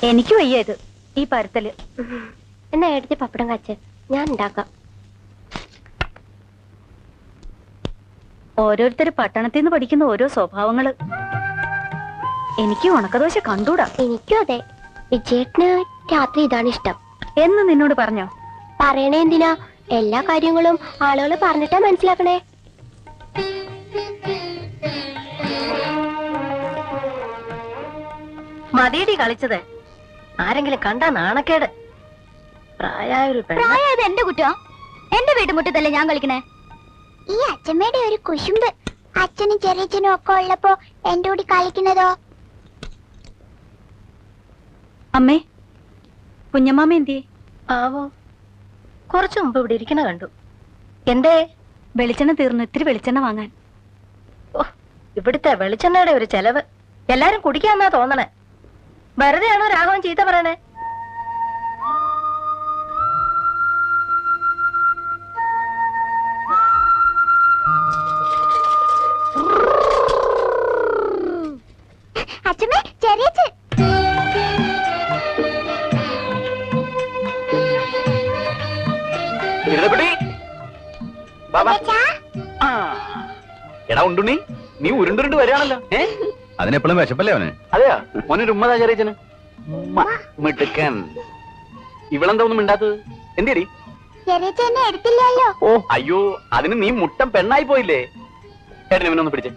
എനിക്ക് വയ്യ ഇത് ഈ പരത്തല്. എന്നാ എടുത്ത് പപ്പടം കാച്ച് ഞാൻ ഉണ്ടാക്കാം. ഓരോരുത്തര് പട്ടണത്തിൽ നിന്ന് പഠിക്കുന്ന ഓരോ സ്വഭാവങ്ങള്. എനിക്ക് ഉണക്കദോശ കണ്ടൂടാ. എനിക്കും അതെ. വിജയേട്ടന് രാത്രി ഇതാണ് ഇഷ്ടം എന്ന് നിന്നോട് പറഞ്ഞോ? പറയണേ എന്തിനാ? എല്ലാ കാര്യങ്ങളും ആളുകൾ പറഞ്ഞിട്ടാ മനസ്സിലാക്കണേ. മതിയടി കളിച്ചത്. ആരെങ്കിലും കണ്ടാ നാണക്കേട്. പ്രായത് എന്റെ കുറ്റം. എന്റെ വീട്ടുമുറ്റത്തല്ലേ ഞാൻ കളിക്കണേ. ഈ അച്ഛമ്മയുടെ ഒരു കുശുമ്പ്. അച്ഛനും ചെറിയച്ഛനും ഒക്കെ ഉള്ളപ്പോ എന്റെ കൂടി കളിക്കുന്നതോ? അമ്മേ, കുഞ്ഞമ്മാമ എന്തിയെ? ആവോ, കുറച്ചു മുമ്പ് ഇവിടെ ഇരിക്കണ കണ്ടു. എന്തേ? വെളിച്ചെണ്ണ തീർന്നു, ഇത്തിരി വെളിച്ചെണ്ണ വാങ്ങാൻ. ഓ, ഇവിടുത്തെ വെളിച്ചെണ്ണയുടെ ഒരു ചെലവ്. എല്ലാരും കുടിക്കാന്നാ തോന്നണേ. വെറുതെയാണോ രാഘവൻ ചീത്ത പറയണേ? അച്ഛമ്മേ, ചെറിയച്ഛൻ. എടാ ഉണ്ടുണ്ണി, നീ ഉരുണ്ടുരുണ്ട് വരികയാണല്ലോ. അതിനെപ്പോഴും വിശപ്പല്ലേ അവന്? അതെയാ മോനൊരു ഉമ്മതാ ചെറിയച്ചന്. മിടുക്കൻ. ഇവളെന്താ ഒന്നും മിണ്ടാത്തത്? എന്തേടി? ചെറിയച്ഛനെ എടുത്തില്ലല്ലോ. ഓ അയ്യോ, അതിന് നീ മുട്ടം പെണ്ണായി പോയില്ലേ? ചേട്ടൻ ഇവനൊന്ന് പിടിച്ചേ.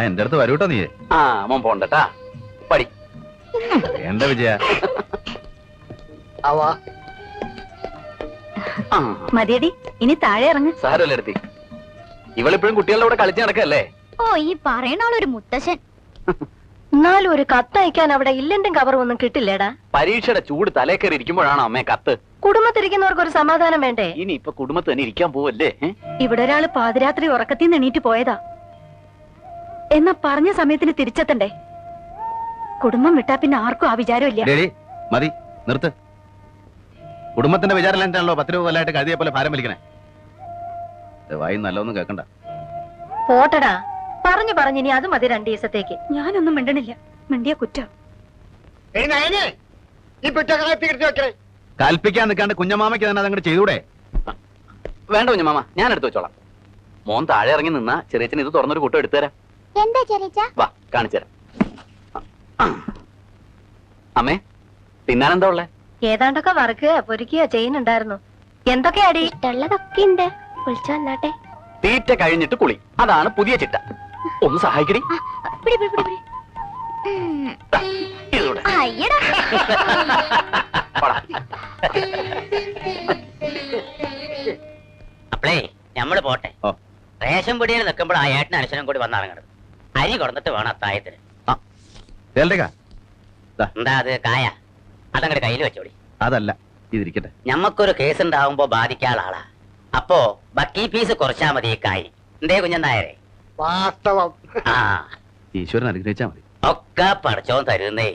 എന്റെ അടുത്ത് വരൂട്ടോ നീ. ആ മോൻ പോണ്ടട്ടാ, പടി. എന്താ വിജയ? മതിയടി, ഇനി താഴെ ഇറങ്ങ്. സാരല്ലേ എടുത്തി, ഇവളിപ്പോഴും കുട്ടികളുടെ കൂടെ കളിച്ച് നടക്കല്ലേ? ഓ, ഈ പറയണൊരു മുത്തശ്ശൻ. എന്നാലും ഒരു കത്തയക്കാൻ അവിടെ ഇല്ലണ്ടും കവറും ഒന്നും കിട്ടില്ലേടാ. പരീക്ഷയുടെ ചൂട് തലേ കയറി ഇരിക്കുമ്പോഴാണോ അമ്മേ കത്ത്? കുടുംബത്തിരിക്കുന്നവർക്ക് ഒരു സമാധാനം വേണ്ടേ? ഇനി ഇപ്പൊ കുടുംബത്ത് തന്നെ ഇരിക്കാൻ പോവല്ലേ? ഇവിടെ ഒരാള് പാതിരാത്രി ഉറക്കത്തിൽ നിന്ന് എണീറ്റ് പോയതാ. എന്നാ പറഞ്ഞ സമയത്തിന് തിരിച്ചെത്തണ്ടേ? കുടുംബം വിട്ടാ പിന്നെ ആർക്കും ആ വിചാരമില്ല. മതി, നിർത്ത്. കുടുംബത്തിന്റെ വിചാരം എന്താണല്ലോ 10 രൂപ കൊല്ലായിട്ട് കഴുതിയെ പോലെ ഭാരം വലിക്കണേ. വായി നല്ലൊന്നും കേൾക്കണ്ട. പോട്ടടാ, പറഞ്ഞു പറഞ്ഞു ഇനി അത് മതി 2 ദിവസത്തേക്ക്. ഞാനൊന്നും മിണ്ടണില്ല. മിണ്ടിയ കുറ്റം. കൽപ്പിക്കാൻ നിൽക്കാണ്ട് കുഞ്ഞമാമയ്ക്ക് തന്നെ അതങ്ങോട്ട് ചെയ്തൂടെ? വേണ്ട കുഞ്ഞമാമ, ഞാൻ എടുത്തു വെച്ചോളാം. മോൻ താഴെ ഇറങ്ങി നിന്നാ ചെറിയച്ചൻ ഇത് തുറന്നൊരു കൂട്ടം എടുത്തുതരാം. എന്താ ചെറിയച്ച? വാ കാണിച്ചുതരാം. അമ്മേ, തിന്നാനെന്താ ഉള്ളേ? ഏതാണ്ടൊക്കെ വറുക്കുക പൊരിക്കുക ചെയ്യുന്നുണ്ടായിരുന്നു. എന്തൊക്കെയാടി? ഇഷ്ടമുള്ളതൊക്കെ ഉണ്ട്. വിളിച്ചു വന്നാട്ടെ. തീറ്റ കഴിഞ്ഞിട്ട് കുളി, അതാണ് പുതിയ ചിട്ട. ഒന്ന് സഹായിക്കടി. ഇതൂടെ. അപ്പളേ ഞമ്മള് പോട്ടെ. റേഷൻ പൊടിയിൽ നിൽക്കുമ്പോൾ ആ ഏട്ടന് അനുസരണം കൂടി വന്നിറങ്ങണത്. അരി കൊടുത്തിട്ട് വേണം അത്തായത്തിന്. എന്താ അത് കായ? അതങ്ങടെ കയ്യിൽ വെച്ചോടി. അതല്ല, ഇതിരിക്കട്ടെ. ഞമ്മക്കൊരു കേസ് ഉണ്ടാവുമ്പോ ബാധിക്കാനുള്ള ആളാ. അപ്പോ ബക്കി ഫീസ് കുറച്ചാ മതി ഈ കാര്യം. എന്തേ കുഞ്ഞനായരെ? വാസ്തവം. ആ, ഈശ്വരൻ അനുഗ്രഹിച്ചാ മതി. ഒക്കെ പഠിച്ചോൻ തരുന്നേ.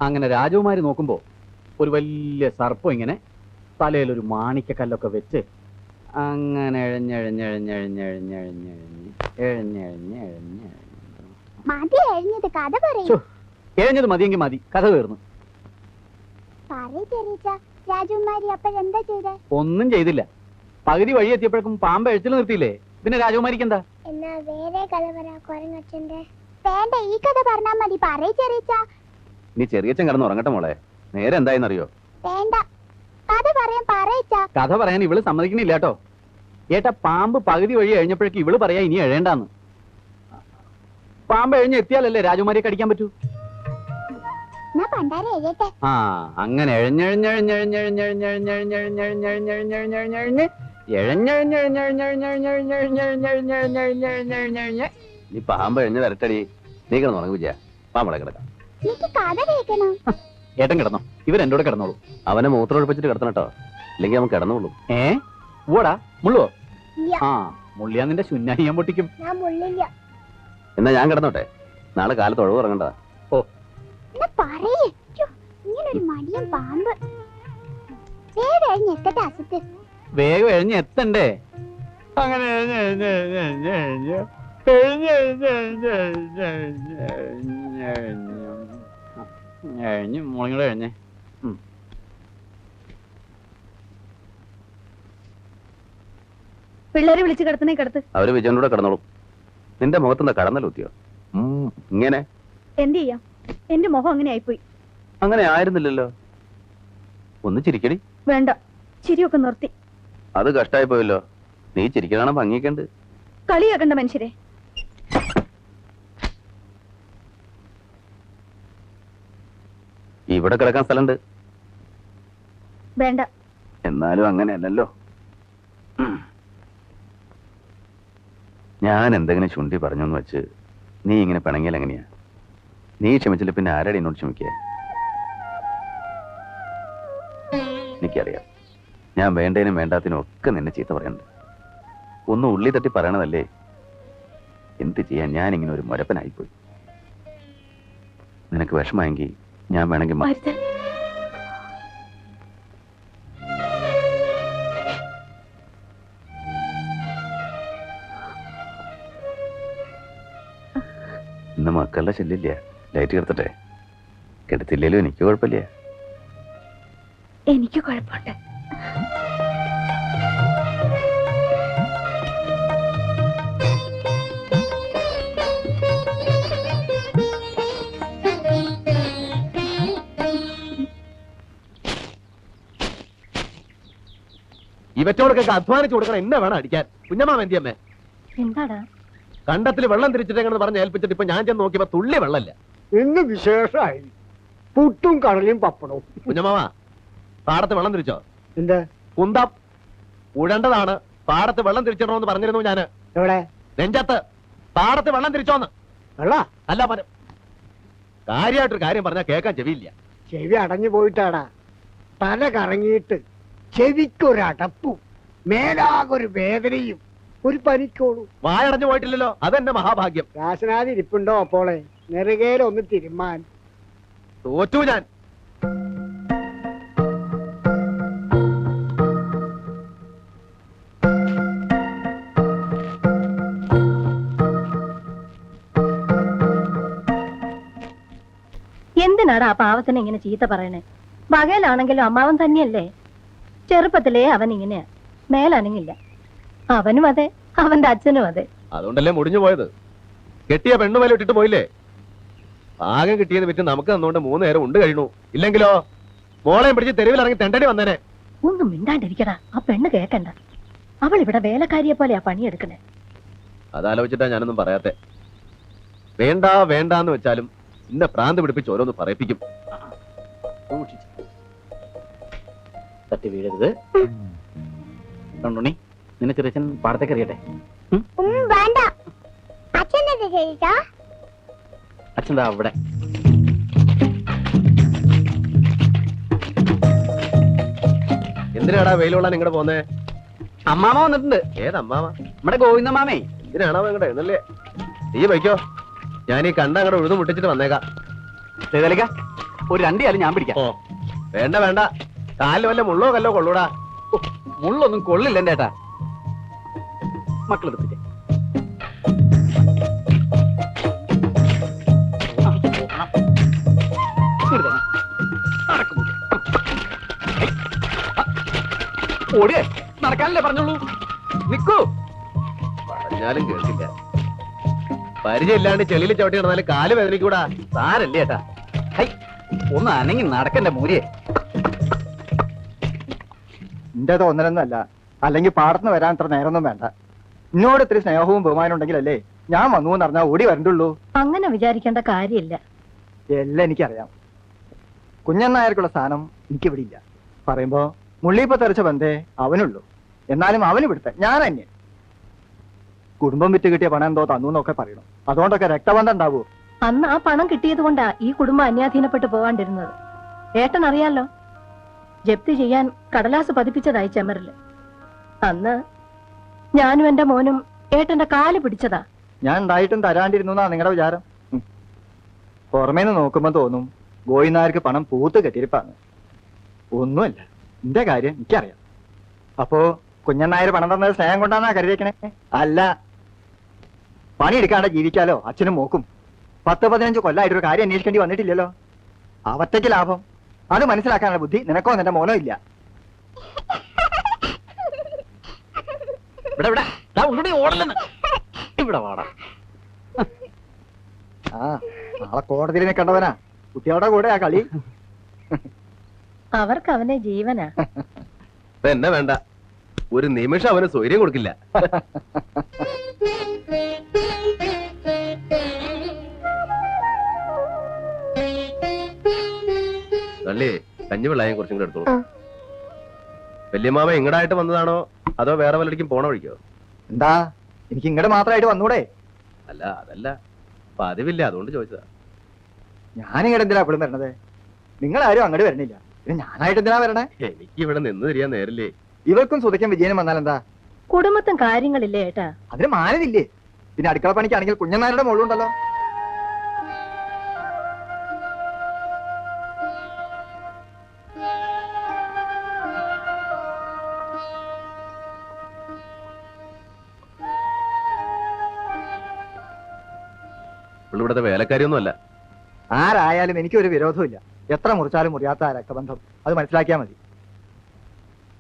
അങ്ങനെ രാജകുമാരി നോക്കുമ്പോ ഒരു വലിയ സർപ്പം ഇങ്ങനെ തലയിലൊരു മാണിക്കക്കല്ലൊക്കെ വെച്ച് അങ്ങനെ എഴഞ്ഞത് മതിയെങ്കിൽ മതി, കഥ തീർന്നു. ഒന്നും ചെയ്തില്ല. പകുതി വഴി എത്തിയപ്പോഴേക്കും പാമ്പ് എഴുത്തിൽ നിർത്തിയില്ലേ? പിന്നെ രാജകുമാരിക്ക് എന്താ? നീ ചെറിയച്ചൻ കിടന്ന് ഉറങ്ങട്ടെ മോളെ. നേരെ എന്തായെന്നറിയോ? കഥ പറയാൻ ഇവള് സമ്മതിക്കണില്ല കേട്ടോ. ഏട്ടാ, പാമ്പ് പകുതി വഴി എഴിഞ്ഞപ്പോഴേക്കും ഇവള് പറയാ ഇനി എഴേണ്ടാന്ന്. പാമ്പ് എഴിഞ്ഞ് എത്തിയാലല്ലേ രാജകുമാരിയെ കടിക്കാൻ പറ്റൂ. ആ, അങ്ങനെ നീ പാമ്പ് എഴിഞ്ഞ് വരട്ടടി. നീ കിടന്നു ഉറങ്ങി വിജയ. പാമ്പളെ കിടക്കാം. ഏട്ടൻ കിടന്നോ? ഇവരെന്നോട് കിടന്നോളൂ. അവനെ മൂത്രം ഒഴിപ്പിച്ചിട്ട് കിടത്തണം കേട്ടോ, ഇല്ലെങ്കിൽ അവൻ കിടന്നോളൂ. ഊടാ മുള്ളുവോ? ആ, മുള്ളിയാ നിന്റെ ശുന്നായി ഞാൻ പൊട്ടിക്കും. എന്നാ ഞാൻ കിടന്നോട്ടെ, നാളെ കാലത്ത് ഒഴിവ് ഇറങ്ങണ്ടതാ. ഓ, വേഗം എഴഞ്ഞ് എത്തണ്ടേ? അങ്ങനെ മോളിങ്ങോട് കഴിഞ്ഞേ. പിള്ളേരെ വിളിച്ച് കിടത്തണേ കിടത്ത്. അവര് വിജയനോട് കിടന്നോളും. നിന്റെ മുഖത്തെന്താ കടന്നലൂത്തിയോ? ഇങ്ങനെ എന്ത് ചെയ്യാം, എന്റെ മുഖം അങ്ങനെ ആയിപ്പോയി. അങ്ങനെ ആയിരുന്നില്ലല്ലോ. ഒന്ന് ചിരിക്കടി. വേണ്ട, ചിരിയൊക്കെ നിർത്തി. അത് കഷ്ടായി പോയല്ലോ. നീ ചിരിക്കണം ഭംഗിക്കണ്ട്. കളിയാക്കണ്ട മനുഷ്യരെ. ഇവിടെ കിടക്കാൻ സ്ഥലമുണ്ട്. വേണ്ട. എന്നാലും അങ്ങനെയല്ലല്ലോ. ഞാൻ എന്തെങ്കിലും ചുണ്ടി പറഞ്ഞെന്ന് വെച്ച് നീ ഇങ്ങനെ പിണങ്ങിയാൽ എങ്ങനെയാ? നീ ക്ഷമിച്ചില്ല പിന്നെ ആരാടി എന്നോട് ക്ഷമിക്കുക? എനിക്കറിയാം, ഞാൻ വേണ്ടതിനും വേണ്ടാത്തിനും ഒക്കെ നിന്നെ ചീത്ത പറയുന്നുണ്ട്. ഒന്ന് ഉള്ളി തട്ടി പറയണതല്ലേ. എന്ത് ചെയ്യാൻ, ഞാനിങ്ങനെ ഒരു മുരപ്പനായിപ്പോയി. നിനക്ക് വിഷമായെങ്കിൽ ഞാൻ വേണമെങ്കിൽ ഇന്ന് മക്കളുടെ ശല്യമില്ല. ലൈറ്റ് കെടുത്തട്ടെ? കെടുത്തില്ലേലും എനിക്ക് കുഴപ്പമില്ല. എനിക്ക് കുഴപ്പമുണ്ട്. ഇവറ്റോടൊക്കെ അധ്വാനിച്ചു കൊടുക്കണം. എന്നെ വേണം അടിക്കാൻ. കുഞ്ഞമ്മാ വെന്തിയമ്മേ, എന്താടാ? കണ്ടത്തിൽ വെള്ളം തിരിച്ചിട്ടെന്ന് പറഞ്ഞ് ഏൽപ്പിച്ചിട്ട് ഇപ്പൊ ഞാൻ ചെന്ന് നോക്കിയപ്പോ തുള്ളി വെള്ളമില്ല. ഇന്ന് വിശേഷമായി പുട്ടും കടലയും പപ്പടവും. കുഞ്ഞമ്മാവാ, പാടത്ത് വെള്ളം തിരിച്ചോ? എന്താ കുന്തം ഉഴണ്ടതാണ്. പാടത്ത് വെള്ളം തിരിച്ചിടണമെന്ന് പറഞ്ഞിരുന്നു ഞാന്. എവിടെ? നെഞ്ചത്ത്. പാടത്ത് വെള്ളം തിരിച്ചോന്ന്. വെള്ള അല്ല പനം. കാര്യമായിട്ടൊരു കാര്യം പറഞ്ഞാൽ കേൾക്കാൻ ചെവിയില്ല. ചെവി അടഞ്ഞു പോയിട്ടാടാ. തല കറങ്ങിയിട്ട് ചെവിക്കൊരടപ്പും മേലാകൊരു വേദനയും ഒരു പനിക്കോളൂ. വായടഞ്ഞു പോയിട്ടില്ലല്ലോ, അതെന്നെ മഹാഭാഗ്യം. രാശനാദി ഇരിപ്പുണ്ടോ അപ്പോളെ? നെറുകയിലൊന്ന് തിരുമാൻ. തോറ്റു ഞാൻ. എന്തിനാടാ ആ പാവത്തിനെ ഇങ്ങനെ ചീത്ത പറയണേ? പകലാണെങ്കിലും അമ്മാവൻ തന്നെയല്ലേ. ചെറുപ്പത്തിലേ അവൻ ഇങ്ങനെയാ, മേലനങ്ങില്ല. അവനും അതെ, അവന്റെ അച്ഛനും അതെ. അതുകൊണ്ടല്ലേ മുടിഞ്ഞു പോയത്. കെട്ടിയ പെണ്ണുമേലെ ഇട്ടിട്ട് പോയില്ലേ? ഭാഗം കിട്ടിയത് വിറ്റ് നമുക്ക് തന്നുകൊണ്ട് 3 നേരം ഉണ്ട് കഴിഞ്ഞു. ഇല്ലെങ്കിലോ മോളെയും പിടിച്ച് തെരുവിലിറങ്ങി തെണ്ടടി വന്നേനെ. ഒന്നും മിണ്ടാണ്ടിരിക്കടാ. ആ പെണ്ണ് കേക്കണ്ട. അവൾ ഇവിടെ വേലക്കാരിയെ പോലെയാ പണിയെടുക്കണേ. അതാലോചിച്ചിട്ടാ ഞാനൊന്നും പറയാത്തെ. വേണ്ട വേണ്ടാന്ന് വെച്ചാലും ഇന്ന പ്രാന്ത് പിടിപ്പിച്ച് ഓരോന്ന് പറയിപ്പിക്കും. തട്ടി വീഴരുത്. കണ്ടുണി, നിന്നെ ചെറിയച്ഛൻ പാടത്തേക്ക് അറിയട്ടെ? വേണ്ട. അച്ഛനെന്താ ചെയ്താ? അച്ഛൻ അവിടെ. എന്തിനാടാ വെയിലുള്ള നിങ്ങടെ പോന്നേ? അമ്മാമ വന്നിട്ടുണ്ട്. ഏതമ്മാവ? നമ്മുടെ ഗോവിന്ദമാമേ. എന്തിനാണോ നിങ്ങടെ എന്നല്ലേ? നീ വയ്ക്കോ, ഞാൻ ഈ കണ്ട അങ്ങടെ ഉഴുതു മുട്ടിച്ചിട്ട് വന്നേക്കാം. ഒരു 2 കാലം ഞാൻ പിടിക്കാം. ഓ വേണ്ട വേണ്ട, കാലിൽ വല്ല മുള്ളോ കല്ലോ കൊള്ളൂടാ. മുള്ളൊന്നും കൊള്ളില്ല എന്റെ ഏട്ടാ. മക്കളെടുത്തിട്ടേ ഓടിയേ, നടക്കാനല്ലേ പറഞ്ഞോളൂ. നിക്കൂ. പറഞ്ഞാലും കേൾക്കില്ല. പരിചയമില്ലാണ്ട് ചെളിയിൽ ചവിട്ടി നടന്നാലും കാല് വേദനിക്കൂടാ. താരല്ലേ ഏട്ടാ? ഹൈ, ഒന്ന് അനങ്ങി നടക്കണ്ട മൂരിയെ. എന്റെ തോന്നലൊന്നുമല്ല. അല്ലെങ്കിൽ പാടത്തുനിന്ന് വരാൻ ഇത്ര നേരമൊന്നും വേണ്ട. എന്നോട് ഇത്തിരി സ്നേഹവും ബഹുമാനം ഉണ്ടെങ്കിലല്ലേ ഞാൻ വന്നു എന്ന് പറഞ്ഞാൽ ഓടി വരണ്ടുള്ളൂ. അങ്ങനെ വിചാരിക്കേണ്ട കാര്യമില്ല. എല്ലാം എനിക്കറിയാം. കുഞ്ഞനായർക്കുള്ള സ്ഥാനം എനിക്കിവിടെ ഇല്ല. പറയുമ്പോ മുള്ളിയിപ്പ തെറിച്ച ബന്ധേ അവനുള്ളൂ. എന്നാലും അവന് ഇവിടുത്തെ ഞാൻ അന്യൻ. കുടുംബം വിറ്റ് കിട്ടിയ പണം എന്തോ തന്നു എന്നൊക്കെ പറയണം. അതുകൊണ്ടൊക്കെ രക്തബന്ധം ഉണ്ടാവൂ. അന്ന് ആ പണം കിട്ടിയത് കൊണ്ടാ ഈ കുടുംബം അന്യാധീനപ്പെട്ട് പോകാണ്ടിരുന്നത്. ഏട്ടൻ അറിയാലോ, ജപ്തി ചെയ്യാൻ കടലാസ് പതിപ്പിച്ചതായി ചെമറില്. അന്ന് ഞാനും എന്റെ മോനും ഏട്ടന്റെ കാല് പിടിച്ചതാ. ഞാൻ ഉണ്ടായിട്ടും തരാണ്ടിരുന്നു എന്നാ നിങ്ങളുടെ വിചാരം? പുറമേന്ന് നോക്കുമ്പോ തോന്നും ഗോയിനാർക്ക് പണം പൂത്ത് കെട്ടിരിപ്പാണ്. ഒന്നുമല്ല, എന്റെ കാര്യം എനിക്കറിയാം. അപ്പോ കുഞ്ഞനായർ പണം തന്നത് സ്നേഹം കൊണ്ടാന്നാ കരുതിയേക്കണേ? അല്ല, പണിയെടുക്കാണ്ട് ജീവിക്കാലോ അച്ഛനും മോക്കും. 10-15 കൊല്ലമായിട്ടൊരു കാര്യം അന്വേഷിക്കേണ്ടി വന്നിട്ടില്ലല്ലോ. അവറ്റയ്ക്ക് ലാഭം. അത് മനസ്സിലാക്കാനുള്ള ബുദ്ധി നിനക്കോ നിന്റെ മോനോ ഇല്ല. ആ നാളെ കോടതിയിൽ നിൽക്കേണ്ടവനാ. കുട്ടികളുടെ കൂടെ ആ കളി. അവർക്ക് അവനെ ജീവനാ. എന്നെ വേണ്ട, ഒരു നിമിഷം അവന് സ്വൈര്യം കൊടുക്കില്ല. തള്ളി കഞ്ഞി വെള്ളായും കുറച്ചും കൂടെ എടുത്തോളൂ. വല്യമാമ ഇങ്ങടായിട്ട് വന്നതാണോ അതോ വേറെ വല്ലടിക്കും പോണ വഴിക്കോ? എന്താ എനിക്ക് ഇങ്ങോട്ട് മാത്രമായിട്ട് വന്നൂടെ? അല്ല അതല്ല, പതിവില്ല, അതുകൊണ്ട് ചോദിച്ചതാ. ഞാനിങ്ങോട്ട് എന്തിനാ എപ്പോഴും വരണത്? നിങ്ങളാരും അങ്ങോട്ട് വരണില്ല, പിന്നെ ഞാനായിട്ട് എന്തിനാ വരണേ? എനിക്ക് ഇവിടെ നിന്ന് തിരിയാൻ നേരില്ലേ. ഇവർക്കും സുതയ്ക്കും വിജയനും വന്നാൽ എന്താ? കുടുംബത്തും കാര്യങ്ങളില്ലേ ഏട്ടാ? അതിന് മാനവില്ലേ? പിന്നെ അടുക്കള പണിക്കാണെങ്കിൽ കുഞ്ഞന്മാരുടെ മോളുണ്ടല്ലോ. ഇവിടുത്തെ വേലക്കാരിയൊന്നും അല്ല. ആരായാലും എനിക്കൊരു വിരോധമില്ല. എത്ര മുറിച്ചാലും മുറിയാത്ത ആ രക്തബന്ധം, അത് മനസ്സിലാക്കിയാൽ മതി.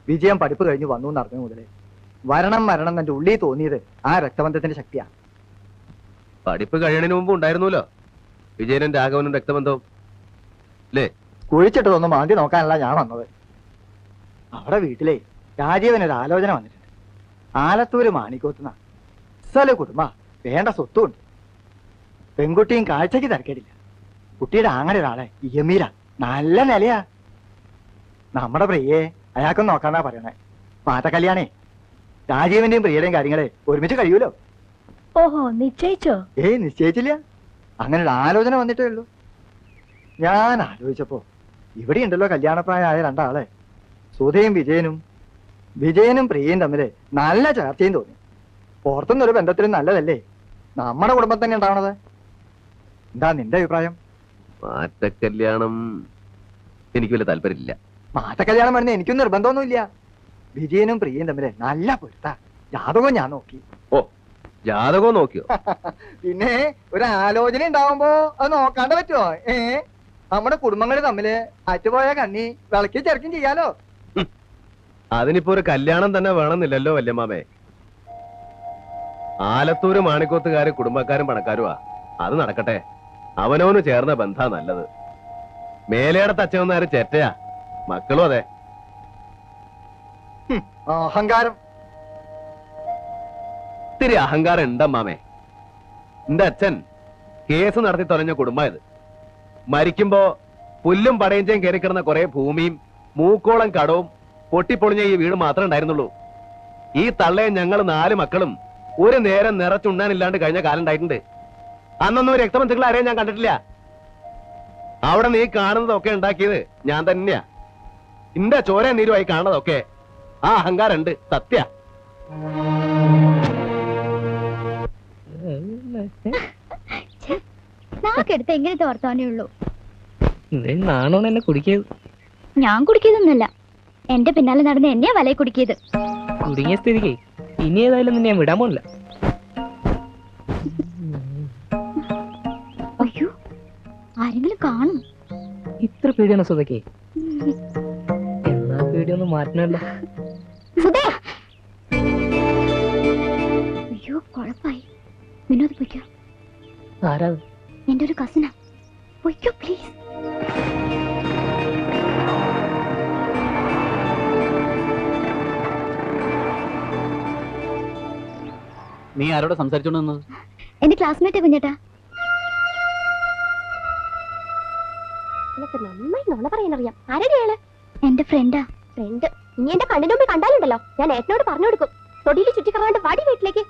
വിജയം പഠിപ്പ് കഴിഞ്ഞ് വന്നു എന്നറിഞ്ഞു മുതലേ വരണം മരണം എന്റെ ഉള്ളിൽ തോന്നിയത് ആ രക്തബന്ധത്തിന്റെ ശക്തിയാണ്. പഠിപ്പ് കഴിയണതിന് മുമ്പ് ഉണ്ടായിരുന്നല്ലോ വിജയനും രാഘവനും രക്തബന്ധവും അല്ലേ? കുഴിച്ചിട്ടതൊന്നും മാന്തി നോക്കാനല്ല ഞാൻ വന്നത്. അവിടെ വീട്ടിലെ രാജീവനൊരു ആലോചന വന്നിട്ടുണ്ട്. ആലത്തൂര് മാണിക്കോത്തുന്ന സ്ഥല കുടുംബ വേണ്ട സ്വത്തുണ്ട്. പെൺകുട്ടിയും കാഴ്ചക്ക് തിരക്കേടില്ല. കുട്ടിയുടെ അങ്ങനെ ഒരാളെ യമീര നല്ല നിലയാ. നമ്മുടെ പ്രിയെ അയാൾക്കൊന്നും നോക്കാന്നാ പറയണേ. മാറ്റ കല്യാണേ രാജീവന്റെയും പ്രിയയുടെയും കാര്യങ്ങളെ ഒരുമിച്ച് കഴിയൂലോ. ഓഹോ, നിശ്ചയിച്ചോ? നിശ്ചയിച്ചില്ല. അങ്ങനെ ഒരു ആലോചന വന്നിട്ടേ ഉള്ളൂ. ഞാൻ ആലോചിച്ചപ്പോ ഇവിടെ ഉണ്ടല്ലോ കല്യാണപ്രായമായ രണ്ടാളെ, സുധയും വിജയനും പ്രിയയും തമ്മില് നല്ല ചർച്ചയും തോന്നി. പുറത്തുനിന്നൊരു ബന്ധത്തിലും നല്ലതല്ലേ നമ്മുടെ കുടുംബം തന്നെ ഉണ്ടാവണത്. എന്താ നിന്റെ അഭിപ്രായം? മാറ്റക്കല്യാണം എനിക്ക് വലിയ താല്പര്യമില്ല. മാറ്റക്കല്യാണം വരുന്ന എനിക്കും നിർബന്ധമൊന്നുമില്ല. വിജയനും പ്രിയയും തമ്മില് നല്ല പൊരുത്താ. ജാതകവും ഞാൻ നോക്കി. ഓ, ജാതകവും നോക്കിയോ? പിന്നെ ഒരു ആലോചന ഉണ്ടാവുമ്പോ അത് നോക്കാണ്ട് പറ്റുമോ? നമ്മുടെ കുടുംബങ്ങൾ തമ്മില് അറ്റുപോയ കണ്ണി വിളക്കി ചെറുക്കും ചെയ്യാലോ. അതിനിപ്പോ ഒരു കല്യാണം തന്നെ വേണമെന്നില്ലല്ലോ വല്യമാമേ. ആലത്തൂര് മാണിക്കോത്തുകാര് കുടുംബക്കാരും പണക്കാരുമാ. അത് നടക്കട്ടെ. അവനവന് ചേർന്ന ബന്ധാ നല്ലത്. മേലേടത്ത് അച്ഛനാര് ചേറ്റയാ, മക്കളും അതെ. അഹങ്കാരം. ഇത്തിരി അഹങ്കാരം ഉണ്ടമ്മാമേ. എന്റെ അച്ഛൻ കേസ് നടത്തി തൊലഞ്ഞ കുടുംബമായത്. മരിക്കുമ്പോ പുല്ലും പടയഞ്ചയും കയറിക്കിടന്ന കുറെ ഭൂമിയും മൂക്കോളം കടവും പൊട്ടിപ്പൊളിഞ്ഞ ഈ വീട് മാത്രമേ ഉണ്ടായിരുന്നുള്ളൂ. ഈ തള്ളയെ ഞങ്ങൾ 4 മക്കളും ഒരു നേരം നിറച്ചുണ്ണാനില്ലാണ്ട് കഴിഞ്ഞ കാലം ഉണ്ടായിട്ടുണ്ട്. അന്നൊന്നും രക്തബന്ധുക്കൾ ആരെയും ഞാൻ കണ്ടിട്ടില്ല. അവിടെ നീ കാണുന്നതൊക്കെ ഉണ്ടാക്കിയത് ഞാൻ തന്നെയാ. എന്റെ ചോര നീരുമായി കാണുന്നതൊക്കെ ആ അഹങ്കാരം ഉണ്ട്, സത്യ. നാക്കെടുത്ത് എങ്ങനത്തെ വർത്താനേ ഉള്ളൂ. നാണോന്ന് എന്നെ കുടിക്കത്. ഞാൻ കുടിക്കുന്നൊന്നുമല്ല, എന്റെ പിന്നാലെ നടന്ന് എന്നെയാ വലയെ കുടിക്കിയത്. കുടുങ്ങിയ സ്ഥിതിക്ക് ഇനി ഏതായാലും നിന്നെ ഞാൻ വിടാൻ പോണില്ല. അയ്യോ, ആരെങ്കിലും കാണും. ഇത്ര പേടിയാണോ സുധയ്ക്ക്? എന്നാ പേടിയൊന്ന് മാറ്റണല്ലോ. അയ്യോ കുഴപ്പായി. വിനോദ് പൊയ്ക്കോ. ആരാ? എന്റെ ഒരു കസിനാ. പൊയ്ക്കോ പ്ലീസ്. നീ ആരോടെ സംസാരിച്ചോണ്ട് നിന്നത്? എന്റെ ക്ലാസ്മേറ്റ് കുഞ്ഞേട്ടാ. നന്നായി നോണ പറയാനറിയാം. ആരടിയാള്? എന്റെ ഫ്രണ്ടാ. ഫ്രണ്ട്? ഇനി എന്റെ കണ്ണിന് മുമ്പിൽ കണ്ടാലുണ്ടല്ലോ ഞാൻ ഏട്ടനോട് പറഞ്ഞു കൊടുക്കും. തൊടിയിൽ ചുറ്റിക്കറാണ്ട് വാടി വീട്ടിലേക്ക്.